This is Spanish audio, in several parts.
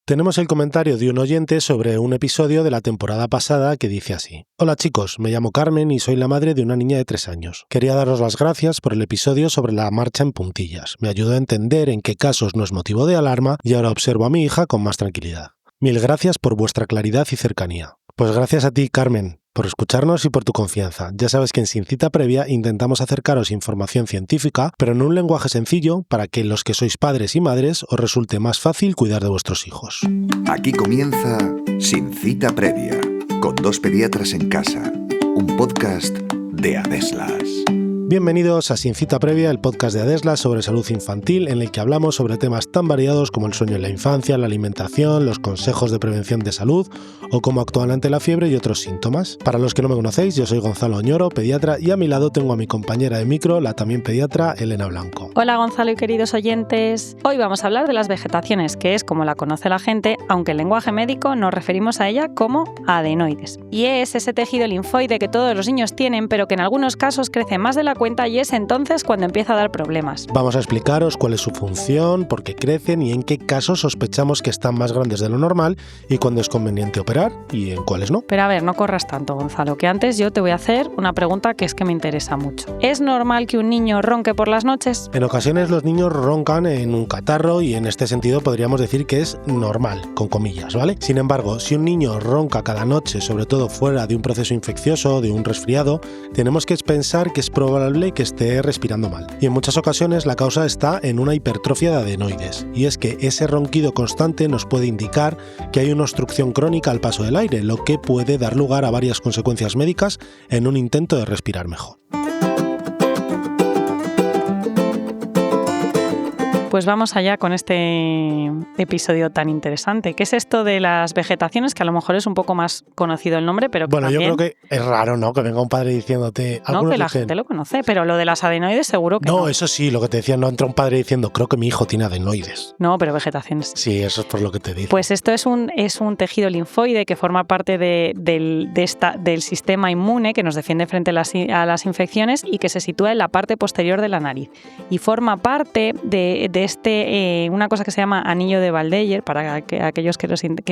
Tenemos el comentario de un oyente sobre un episodio de la temporada pasada que dice así: Hola chicos, me llamo Carmen y soy la madre de una niña de 3 años. Quería daros las gracias por el episodio sobre la marcha en puntillas. Me ayudó a entender en qué casos no es motivo de alarma y ahora observo a mi hija con más tranquilidad. Mil gracias por vuestra claridad y cercanía. Pues gracias a ti, Carmen, por escucharnos y por tu confianza. Ya sabes que en Sin Cita Previa intentamos acercaros información científica, pero en un lenguaje sencillo para que los que sois padres y madres os resulte más fácil cuidar de vuestros hijos. Aquí comienza Sin Cita Previa, con 2 pediatras en casa, un podcast de Adeslas. Bienvenidos a Sin Cita Previa, el podcast de Adeslas sobre salud infantil, en el que hablamos sobre temas tan variados como el sueño en la infancia, la alimentación, los consejos de prevención de salud o cómo actuar ante la fiebre y otros síntomas. Para los que no me conocéis, yo soy Gonzalo Oñoro, pediatra, y a mi lado tengo a mi compañera de micro, la también pediatra, Elena Blanco. Hola Gonzalo y queridos oyentes. Hoy vamos a hablar de las vegetaciones, que es como la conoce la gente, aunque en lenguaje médico nos referimos a ella como adenoides. Y es ese tejido linfoide que todos los niños tienen, pero que en algunos casos crece más de la cuenta y es entonces cuando empieza a dar problemas. Vamos a explicaros cuál es su función, por qué crecen y en qué casos sospechamos que están más grandes de lo normal y cuándo es conveniente operar y en cuáles no. Pero a ver, no corras tanto, Gonzalo, que antes yo te voy a hacer una pregunta que es que me interesa mucho. ¿Es normal que un niño ronque por las noches? En ocasiones los niños roncan en un catarro y en este sentido podríamos decir que es normal, con comillas, ¿vale? Sin embargo, si un niño ronca cada noche, sobre todo fuera de un proceso infeccioso, de un resfriado, tenemos que pensar que es probable que esté respirando mal. Y en muchas ocasiones la causa está en una hipertrofia de adenoides, y es que ese ronquido constante nos puede indicar que hay una obstrucción crónica al paso del aire, lo que puede dar lugar a varias consecuencias médicas en un intento de respirar mejor. Pues vamos allá con este episodio tan interesante. ¿Qué es esto de las vegetaciones? Que a lo mejor es un poco más conocido el nombre, pero que bueno, también... yo creo que es raro, ¿no? Que venga un padre diciéndote... No, que la gente lo conoce, pero lo de las adenoides seguro que no. No, eso sí, lo que te decía, no entra un padre diciendo, creo que mi hijo tiene adenoides. No, pero vegetaciones. Sí, eso es por lo que te digo. Pues esto es un tejido linfoide que forma parte del sistema inmune que nos defiende frente a las infecciones y que se sitúa en la parte posterior de la nariz. Y forma parte de una cosa que se llama anillo de Waldeyer, para aquellos que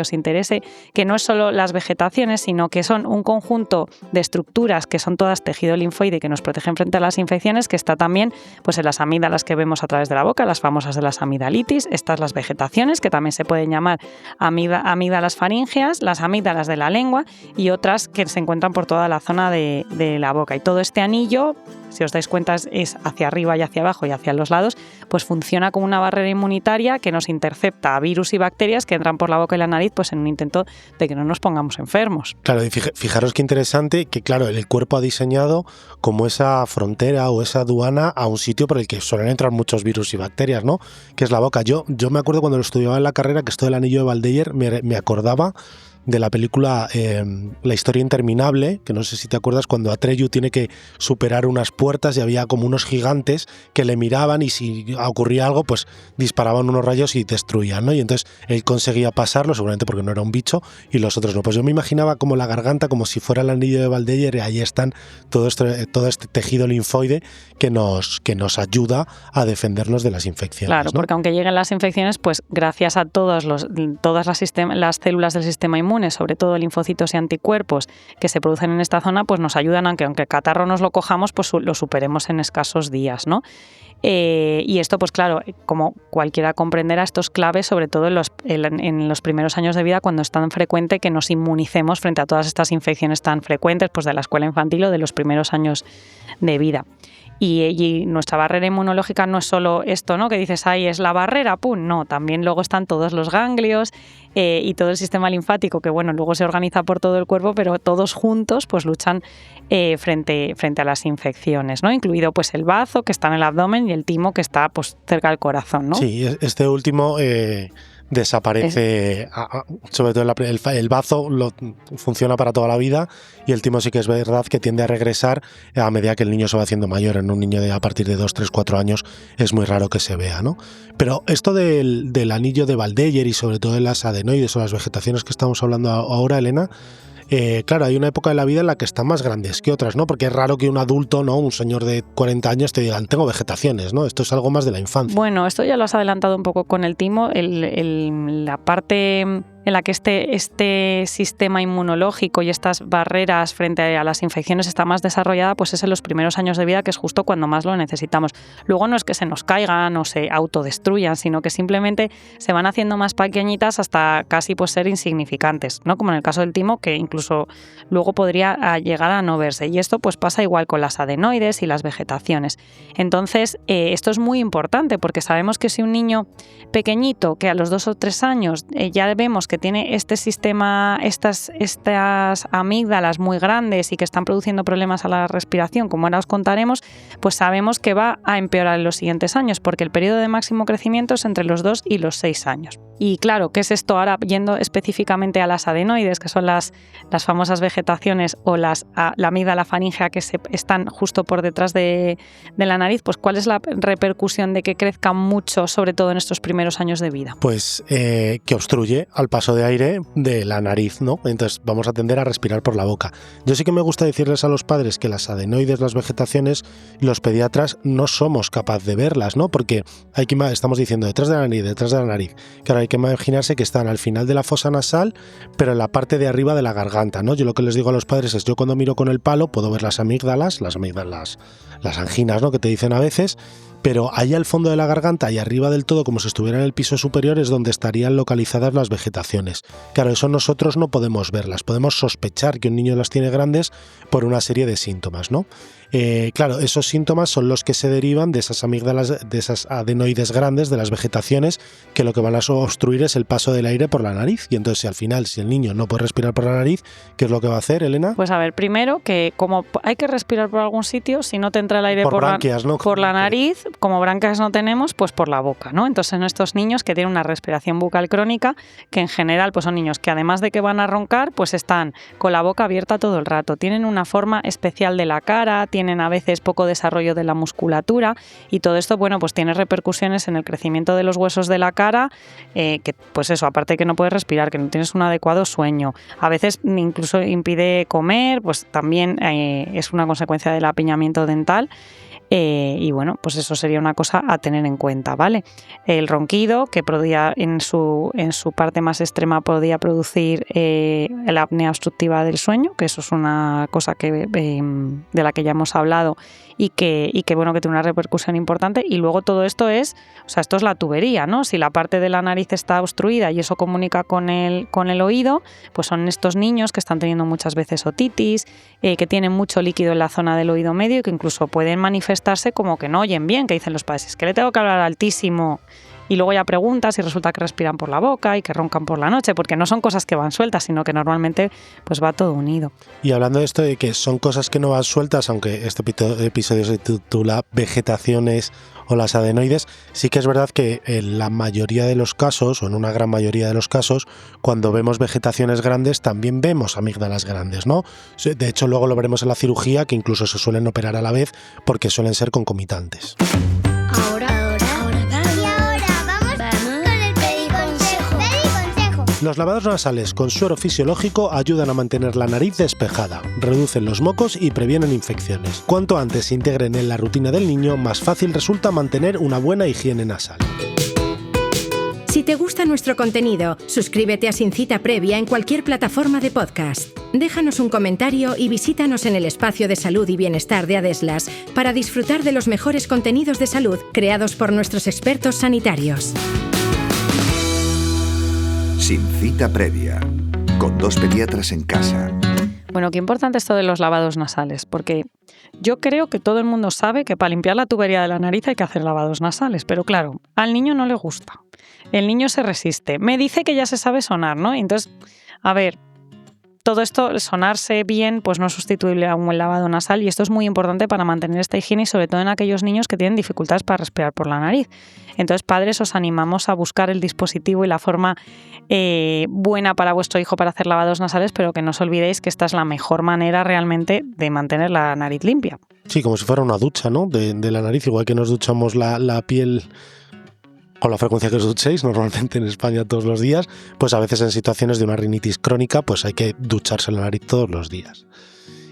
os interese, que no es solo las vegetaciones, sino que son un conjunto de estructuras que son todas tejido linfoide que nos protegen frente a las infecciones, que está también pues en las amígdalas que vemos a través de la boca, las famosas de las amigdalitis, estas las vegetaciones, que también se pueden llamar amígdalas faríngeas, las amígdalas de la lengua y otras que se encuentran por toda la zona de la boca. Y todo este anillo, si os dais cuenta, es hacia arriba y hacia abajo y hacia los lados, pues funciona como una barrera inmunitaria que nos intercepta a virus y bacterias que entran por la boca y la nariz, pues en un intento de que no nos pongamos enfermos. Claro, y fijaros qué interesante que, claro, el cuerpo ha diseñado como esa frontera o esa aduana a un sitio por el que suelen entrar muchos virus y bacterias, ¿no? Que es la boca. Yo me acuerdo cuando lo estudiaba en la carrera que esto del anillo de Waldeyer me acordaba de la película La historia interminable, que no sé si te acuerdas, cuando Atreyu tiene que superar unas puertas y había como unos gigantes que le miraban y si ocurría algo, pues disparaban unos rayos y destruían, ¿no? Y entonces él conseguía pasarlo, seguramente porque no era un bicho, y los otros no. Pues yo me imaginaba como la garganta, como si fuera el anillo de Waldeyer, y ahí están todo este tejido linfoide que nos ayuda a defendernos de las infecciones. Claro, ¿no? porque aunque lleguen las infecciones, pues gracias a todas las células del sistema inmune, sobre todo linfocitos y anticuerpos que se producen en esta zona, pues nos ayudan a que aunque el catarro nos lo cojamos, pues lo superemos en escasos días, ¿no? Y esto, pues claro, como cualquiera comprenderá, esto es clave sobre todo en los primeros años de vida, cuando es tan frecuente que nos inmunicemos frente a todas estas infecciones tan frecuentes, pues de la escuela infantil o de los primeros años de vida. Y nuestra barrera inmunológica no es solo esto, ¿no? Que dices, ahí es la barrera, ¡pum! No, también luego están todos los ganglios y todo el sistema linfático, que bueno, luego se organiza por todo el cuerpo, pero todos juntos pues luchan frente a las infecciones, ¿no? Incluido pues el bazo, que está en el abdomen, y el timo, que está pues cerca del corazón, ¿no? Sí, este último desaparece, sobre todo el bazo funciona para toda la vida, y el timo sí que es verdad que tiende a regresar a medida que el niño se va haciendo mayor. En un niño a partir de 2, 3, 4 años es muy raro que se vea, ¿no? Pero esto del anillo de Waldeyer y sobre todo de las adenoides o las vegetaciones que estamos hablando ahora, Elena, claro, hay una época de la vida en la que están más grandes que otras, ¿no? Porque es raro que un adulto, ¿no? Un señor de 40 años te digan, tengo vegetaciones, ¿no? Esto es algo más de la infancia. Bueno, esto ya lo has adelantado un poco con el timo, la parte en la que este sistema inmunológico y estas barreras frente a las infecciones está más desarrollada, pues es en los primeros años de vida, que es justo cuando más lo necesitamos. Luego no es que se nos caigan o se autodestruyan, sino que simplemente se van haciendo más pequeñitas hasta casi pues ser insignificantes, ¿no? Como en el caso del timo, que incluso luego podría llegar a no verse. Y esto pues pasa igual con las adenoides y las vegetaciones. Entonces, esto es muy importante porque sabemos que si un niño pequeñito, que a los 2 o 3 años ya vemos que tiene este sistema, estas amígdalas muy grandes y que están produciendo problemas a la respiración, como ahora os contaremos, pues sabemos que va a empeorar en los siguientes años, porque el periodo de máximo crecimiento es entre los 2 y los 6 años. Y claro, ¿qué es esto? Ahora, yendo específicamente a las adenoides, que son las famosas vegetaciones o la amígdala faríngea que están justo por detrás de la nariz, pues ¿cuál es la repercusión de que crezcan mucho, sobre todo en estos primeros años de vida? Pues que obstruye al paso de aire de la nariz, ¿no? Entonces vamos a tender a respirar por la boca. Yo sí que me gusta decirles a los padres que las adenoides, las vegetaciones, los pediatras no somos capaces de verlas, ¿no? Porque estamos diciendo detrás de la nariz. Claro, hay que imaginarse que están al final de la fosa nasal, pero en la parte de arriba de la garganta, ¿no? Yo lo que les digo a los padres es, yo cuando miro con el palo puedo ver las amígdalas, las anginas, ¿no? Que te dicen a veces, pero ahí al fondo de la garganta y arriba del todo, como si estuviera en el piso superior, es donde estarían localizadas las vegetaciones. Claro, eso nosotros no podemos verlas, podemos sospechar que un niño las tiene grandes por una serie de síntomas, ¿no? Claro, esos síntomas son los que se derivan de esas amígdalas, de esas adenoides grandes, de las vegetaciones, que lo que van a obstruir es el paso del aire por la nariz. Y entonces, al final, si el niño no puede respirar por la nariz, ¿qué es lo que va a hacer, Elena? Pues a ver, primero que como hay que respirar por algún sitio, si no te entra el aire por branquias, ¿no? Por la nariz, como branquias no tenemos, pues por la boca, ¿no? Entonces, en estos niños que tienen una respiración bucal crónica, que en general pues son niños que además de que van a roncar, pues están con la boca abierta todo el rato. Tienen una forma especial de la cara, tienen a veces poco desarrollo de la musculatura y todo esto, bueno, pues tiene repercusiones en el crecimiento de los huesos de la cara, que pues eso, aparte de que no puedes respirar, que no tienes un adecuado sueño, a veces incluso impide comer, pues también es una consecuencia del apiñamiento dental. Y bueno, pues eso sería una cosa a tener en cuenta, ¿vale? El ronquido, que podía en su parte más extrema podía producir la apnea obstructiva del sueño, que eso es una cosa de la que ya hemos hablado y que bueno, que tiene una repercusión importante. Y luego todo esto esto es la tubería, ¿no? Si la parte de la nariz está obstruida y eso comunica con el oído, pues son estos niños que están teniendo muchas veces otitis, que tienen mucho líquido en la zona del oído medio y que incluso pueden manifestarse como que no oyen bien, que dicen los padres, es que le tengo que hablar altísimo. Y luego ya preguntas y resulta que respiran por la boca y que roncan por la noche, porque no son cosas que van sueltas, sino que normalmente pues va todo unido. Y hablando de esto de que son cosas que no van sueltas, aunque este episodio se titula Vegetaciones o las adenoides, sí que es verdad que en la mayoría de los casos, o en una gran mayoría de los casos, cuando vemos vegetaciones grandes también vemos amígdalas grandes, ¿no? De hecho, luego lo veremos en la cirugía, que incluso se suelen operar a la vez porque suelen ser concomitantes. Los lavados nasales con suero fisiológico ayudan a mantener la nariz despejada, reducen los mocos y previenen infecciones. Cuanto antes se integren en la rutina del niño, más fácil resulta mantener una buena higiene nasal. Si te gusta nuestro contenido, suscríbete a Sin Cita Previa en cualquier plataforma de podcast. Déjanos un comentario y visítanos en el espacio de salud y bienestar de Adeslas para disfrutar de los mejores contenidos de salud creados por nuestros expertos sanitarios. Sin Cita Previa, con 2 pediatras en casa. Bueno, qué importante esto de los lavados nasales, porque yo creo que todo el mundo sabe que para limpiar la tubería de la nariz hay que hacer lavados nasales, pero claro, al niño no le gusta. El niño se resiste. Me dice que ya se sabe sonar, ¿no? Entonces, a ver, todo esto, el sonarse bien, pues no es sustituible a un buen lavado nasal y esto es muy importante para mantener esta higiene y sobre todo en aquellos niños que tienen dificultades para respirar por la nariz. Entonces, padres, os animamos a buscar el dispositivo y la forma buena para vuestro hijo para hacer lavados nasales, pero que no os olvidéis que esta es la mejor manera realmente de mantener la nariz limpia. Sí, como si fuera una ducha, ¿no? De la nariz, igual que nos duchamos la piel con la frecuencia que os duchéis, normalmente en España todos los días, pues a veces en situaciones de una rinitis crónica pues hay que ducharse la nariz todos los días.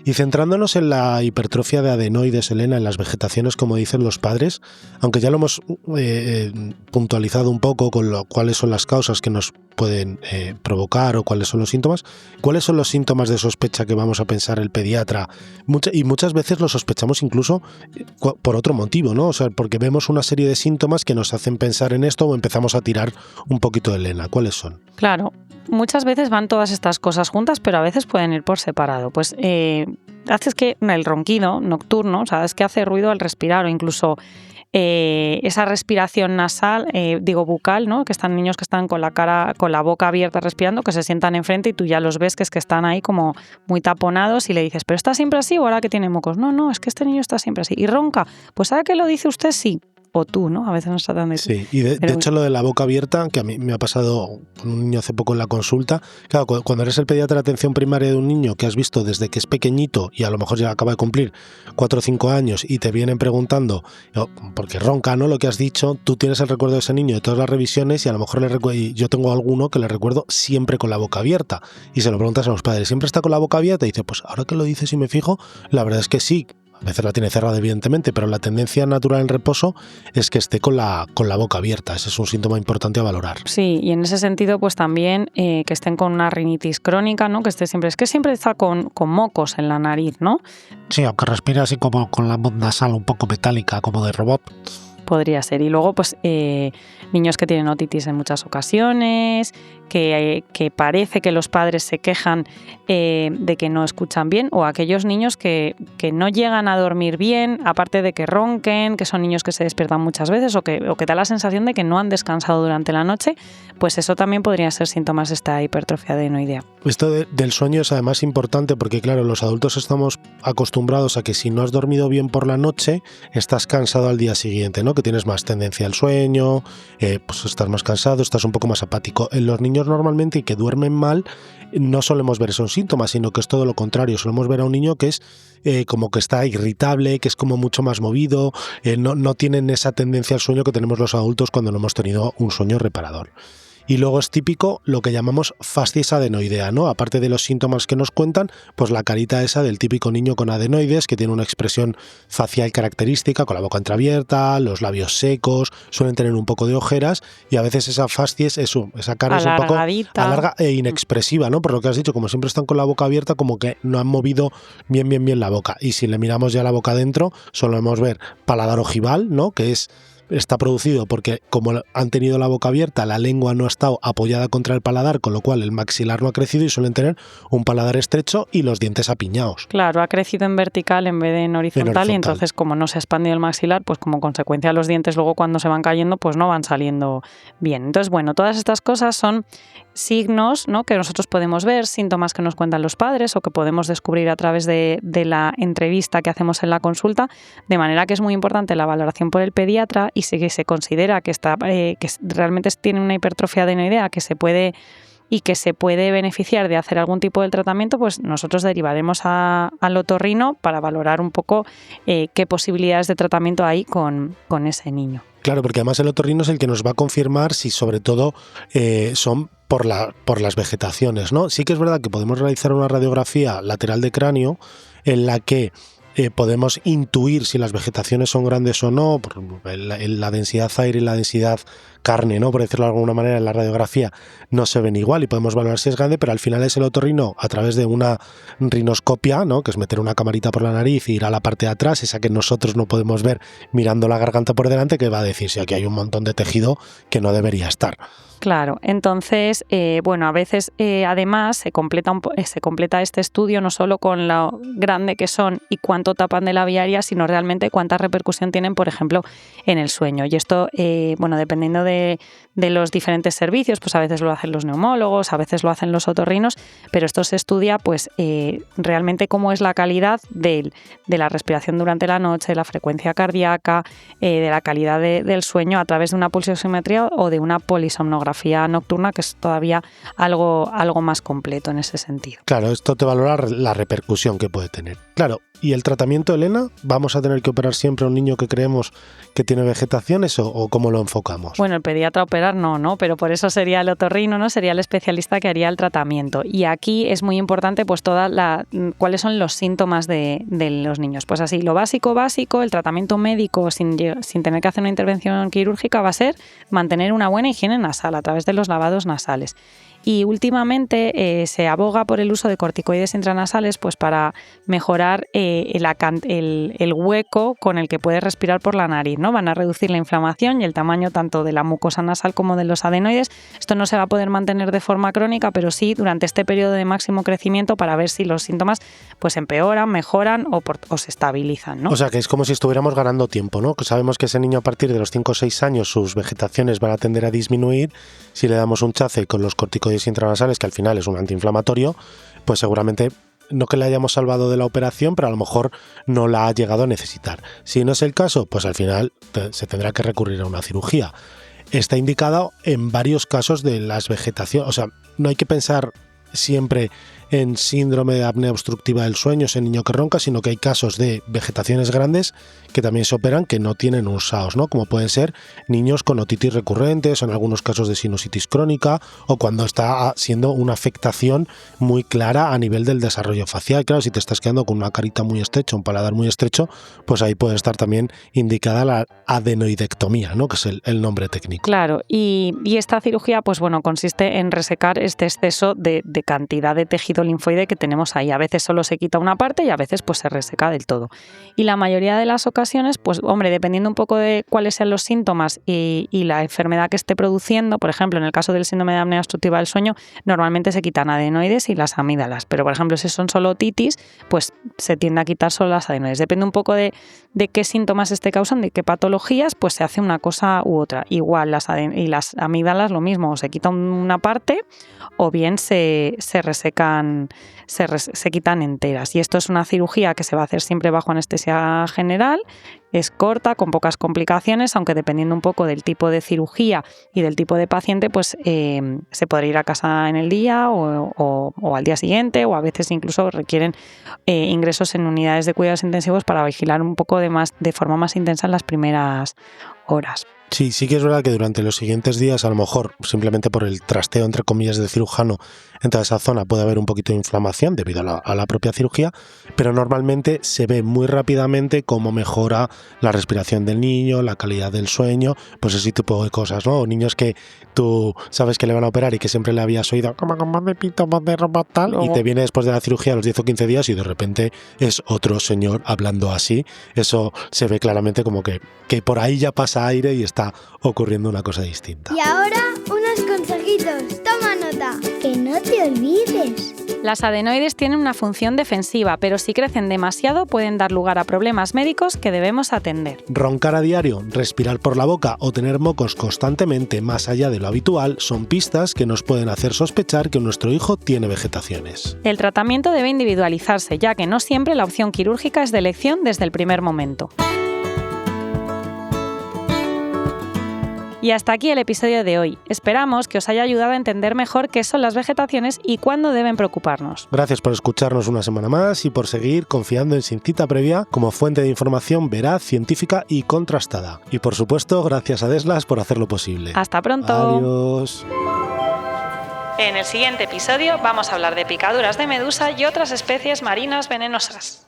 Y centrándonos en la hipertrofia de adenoides, Elena, en las vegetaciones, como dicen los padres, aunque ya lo hemos puntualizado un poco con cuáles son las causas que nos pueden provocar o cuáles son los síntomas, ¿cuáles son los síntomas de sospecha que vamos a pensar el pediatra? Y muchas veces lo sospechamos incluso por otro motivo, ¿no? O sea, porque vemos una serie de síntomas que nos hacen pensar en esto o empezamos a tirar un poquito de Elena. ¿Cuáles son? Claro. Muchas veces van todas estas cosas juntas, pero a veces pueden ir por separado. Pues haces que el ronquido nocturno, sabes que hace ruido al respirar o incluso esa respiración nasal, bucal, ¿no? Que están niños que están con la boca abierta respirando, que se sientan enfrente y tú ya los ves que están ahí como muy taponados y le dices, ¿pero está siempre así o ahora que tiene mocos? No, es que este niño está siempre así. ¿Y ronca? Pues ahora que lo dice usted, sí. O tú, ¿no? A veces nos tratan de tú. Sí, y de hecho lo de la boca abierta, que a mí me ha pasado con un niño hace poco en la consulta, claro, cuando eres el pediatra de atención primaria de un niño que has visto desde que es pequeñito y a lo mejor ya acaba de cumplir 4 o 5 años y te vienen preguntando, porque ronca, ¿no? Lo que has dicho, tú tienes el recuerdo de ese niño de todas las revisiones y a lo mejor y yo tengo alguno que le recuerdo siempre con la boca abierta y se lo preguntas a los padres, ¿siempre está con la boca abierta? Y dice, pues ahora que lo dices y me fijo, la verdad es que sí. A veces la tiene cerrada, evidentemente, pero la tendencia natural en reposo es que esté con la boca abierta. Ese es un síntoma importante a valorar. Sí, y en ese sentido, pues también que estén con una rinitis crónica, ¿no? Es que siempre está con mocos en la nariz, ¿no? Sí, aunque respira así como con la voz nasal un poco metálica, como de robot. Podría ser. Y luego, pues, niños que tienen otitis en muchas ocasiones, que parece que los padres se quejan de que no escuchan bien, o aquellos niños que no llegan a dormir bien, aparte de que ronquen, que son niños que se despiertan muchas veces o que da la sensación de que no han descansado durante la noche, pues eso también podría ser síntomas de esta hipertrofia adenoidea. Esto del sueño es además importante porque, claro, los adultos estamos acostumbrados a que si no has dormido bien por la noche, estás cansado al día siguiente, ¿no? Que tienes más tendencia al sueño, pues estás más cansado, estás un poco más apático. En los niños normalmente que duermen mal no solemos ver esos síntomas, sino que es todo lo contrario. Solemos ver a un niño que es como que está irritable, que es como mucho más movido, no tienen esa tendencia al sueño que tenemos los adultos cuando no hemos tenido un sueño reparador. Y luego es típico lo que llamamos fascies adenoidea, ¿no? Aparte de los síntomas que nos cuentan, pues la carita esa del típico niño con adenoides, que tiene una expresión facial característica, con la boca entreabierta, los labios secos, suelen tener un poco de ojeras, y a veces esa fascies, esa cara es un poco alarga e inexpresiva, ¿no? Por lo que has dicho, como siempre están con la boca abierta, como que no han movido bien la boca. Y si le miramos ya la boca adentro, solemos ver paladar ojival, ¿no? Que está producido porque como han tenido la boca abierta, la lengua no ha estado apoyada contra el paladar, con lo cual el maxilar no ha crecido y suelen tener un paladar estrecho y los dientes apiñados. Claro, ha crecido en vertical en vez de en horizontal. Y entonces como no se ha expandido el maxilar, pues como consecuencia los dientes luego cuando se van cayendo pues no van saliendo bien. Entonces bueno, todas estas cosas son signos, ¿no? Que nosotros podemos ver, síntomas que nos cuentan los padres o que podemos descubrir a través de la entrevista que hacemos en la consulta, de manera que es muy importante la valoración por el pediatra y si se considera que realmente tiene una hipertrofia adenoidea que se puede beneficiar de hacer algún tipo de tratamiento, pues nosotros derivaremos al otorrino para valorar un poco qué posibilidades de tratamiento hay con ese niño. Claro, porque además el otorrino es el que nos va a confirmar si sobre todo son por las vegetaciones, ¿no? Sí que es verdad que podemos realizar una radiografía lateral de cráneo en la que podemos intuir si las vegetaciones son grandes o no, por la densidad aire y la densidad carne, ¿no? Por decirlo de alguna manera, en la radiografía no se ven igual y podemos valorar si es grande, pero al final es el otorrino a través de una rinoscopia, ¿no? Que es meter una camarita por la nariz e ir a la parte de atrás, esa que nosotros no podemos ver mirando la garganta por delante, que va a decir si aquí hay un montón de tejido que no debería estar. Claro, entonces, a veces además se completa este estudio no solo con lo grande que son y cuánto tapan de la vía aérea, sino realmente cuánta repercusión tienen, por ejemplo, en el sueño. Y esto, dependiendo de los diferentes servicios, pues a veces lo hacen los neumólogos, a veces lo hacen los otorrinos, pero esto se estudia pues realmente cómo es la calidad de la respiración durante la noche, de la frecuencia cardíaca, de la calidad del sueño a través de una pulsioximetría o de una polisomnografía nocturna, que es todavía algo más completo en ese sentido. Claro, esto te valora la repercusión que puede tener. Claro, y el tratamiento, Elena? ¿Vamos a tener que operar siempre a un niño que creemos que tiene vegetaciones o cómo lo enfocamos? Bueno, el pediatra operar no, pero por eso sería el otorrino, ¿no? Sería el especialista que haría el tratamiento. Y aquí es muy importante pues cuáles son los síntomas de los niños. Pues así, lo básico, el tratamiento médico sin tener que hacer una intervención quirúrgica va a ser mantener una buena higiene nasal a través de los lavados nasales. Y últimamente se aboga por el uso de corticoides intranasales pues para mejorar el hueco con el que puedes respirar por la nariz, ¿no? Van a reducir la inflamación y el tamaño tanto de la mucosa nasal como de los adenoides. Esto no se va a poder mantener de forma crónica, pero sí durante este periodo de máximo crecimiento para ver si los síntomas pues empeoran, mejoran o se estabilizan, ¿no? O sea, que es como si estuviéramos ganando tiempo, ¿no? Que sabemos que ese niño a partir de los 5 o 6 años sus vegetaciones van a tender a disminuir. Si le damos un chace con los corticoides intranasales, que al final es un antiinflamatorio, pues seguramente no que le hayamos salvado de la operación, pero a lo mejor no la ha llegado a necesitar. Si no es el caso, pues al final se tendrá que recurrir a una cirugía. Está indicado en varios casos de las vegetaciones, o sea, no hay que pensar siempre en síndrome de apnea obstructiva del sueño, ese niño que ronca, sino que hay casos de vegetaciones grandes que también se operan que no tienen un SAOS, ¿no? Como pueden ser niños con otitis recurrentes, o en algunos casos de sinusitis crónica, o cuando está siendo una afectación muy clara a nivel del desarrollo facial. Claro, si te estás quedando con una carita muy estrecha, un paladar muy estrecho, pues ahí puede estar también indicada la adenoidectomía, ¿no? Que es el nombre técnico. Claro, y esta cirugía, pues bueno, consiste en resecar este exceso de cantidad de tejido linfoide que tenemos ahí. A veces solo se quita una parte y a veces pues se reseca del todo. Y la mayoría de las ocasiones, pues hombre, dependiendo un poco de cuáles sean los síntomas y la enfermedad que esté produciendo, por ejemplo, en el caso del síndrome de apnea obstructiva del sueño, normalmente se quitan adenoides y las amígdalas, pero por ejemplo, si son solo otitis, pues se tiende a quitar solo las adenoides. Depende un poco de qué síntomas esté causando y qué patologías, pues se hace una cosa u otra. Igual las amígdalas lo mismo, o se quita una parte o bien se resecan, se quitan enteras. Y esto es una cirugía que se va a hacer siempre bajo anestesia general. Es corta, con pocas complicaciones, aunque dependiendo un poco del tipo de cirugía y del tipo de paciente, pues se podrá ir a casa en el día o al día siguiente, o a veces incluso requieren ingresos en unidades de cuidados intensivos para vigilar un poco de forma más intensa en las primeras horas. Sí que es verdad que durante los siguientes días, a lo mejor simplemente por el trasteo, entre comillas, del cirujano en toda esa zona puede haber un poquito de inflamación debido a la propia cirugía, pero normalmente se ve muy rápidamente cómo mejora la respiración del niño, la calidad del sueño, pues ese tipo de cosas, ¿no? O niños que tú sabes que le van a operar y que siempre le habías oído como de pito, más de ropa, tal, y te viene después de la cirugía a los 10 o 15 días y de repente es otro señor hablando así. Eso se ve claramente como que por ahí ya pasa aire y está ocurriendo una cosa distinta. Y ahora, unos consejitos. Toma nota. Que no te olvides. Las adenoides tienen una función defensiva, pero si crecen demasiado pueden dar lugar a problemas médicos que debemos atender. Roncar a diario, respirar por la boca o tener mocos constantemente más allá de lo habitual son pistas que nos pueden hacer sospechar que nuestro hijo tiene vegetaciones. El tratamiento debe individualizarse, ya que no siempre la opción quirúrgica es de elección desde el primer momento. Y hasta aquí el episodio de hoy. Esperamos que os haya ayudado a entender mejor qué son las vegetaciones y cuándo deben preocuparnos. Gracias por escucharnos una semana más y por seguir confiando en Sin Cita Previa como fuente de información veraz, científica y contrastada. Y por supuesto, gracias a Deslas por hacerlo posible. Hasta pronto. Adiós. En el siguiente episodio vamos a hablar de picaduras de medusa y otras especies marinas venenosas.